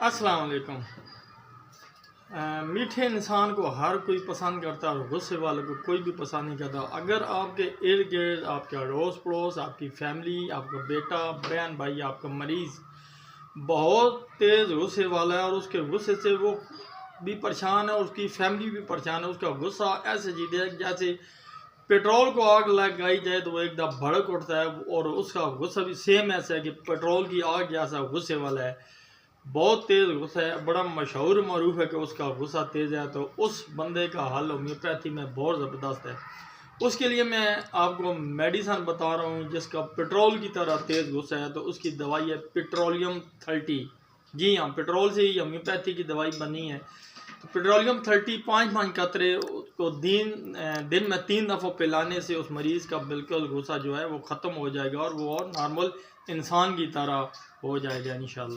अस्सलाम वालेकुम। मीठे इंसान को हर कोई पसंद करता है और गुस्से वाले को कोई भी पसंद नहीं करता। अगर आपके इर्द गिर्द आपके अड़ोस पड़ोस, आपकी फैमिली, आपका बेटा बहन भाई, आपका मरीज़ बहुत तेज़ गुस्से वाला है और उसके गुस्से से वो भी परेशान है और उसकी फैमिली भी परेशान है, उसका गुस्सा ऐसे जीते है जैसे पेट्रोल को आग लगाई जाए तो वो एकदम भड़क उठता है और उसका गुस्सा भी सेम ऐसा है कि पेट्रोल की आग जैसा गुस्से वाला है, बहुत तेज़ गुस्सा है। बड़ा मशहूर मरूफ है कि उसका गुस्सा तेज़ है। तो उस बंदे का हल होम्योपैथी में बहुत ज़बरदस्त है। उसके लिए मैं आपको मेडिसन बता रहा हूँ जिसका पेट्रोल की तरह तेज़ गुस्सा है। तो उसकी दवाई है पेट्रोलियम 30। जी हाँ, पेट्रोल से ही होम्योपैथी की दवाई बनी है। तो पेट्रोलियम 30 5 कतरे को दिन में 3 दफ़ा पिलाने से उस मरीज़ का बिल्कुल गुस्सा जो है वो ख़त्म हो जाएगा और वो और नॉर्मल इंसान की तरह हो जाएगा इंशाल्लाह।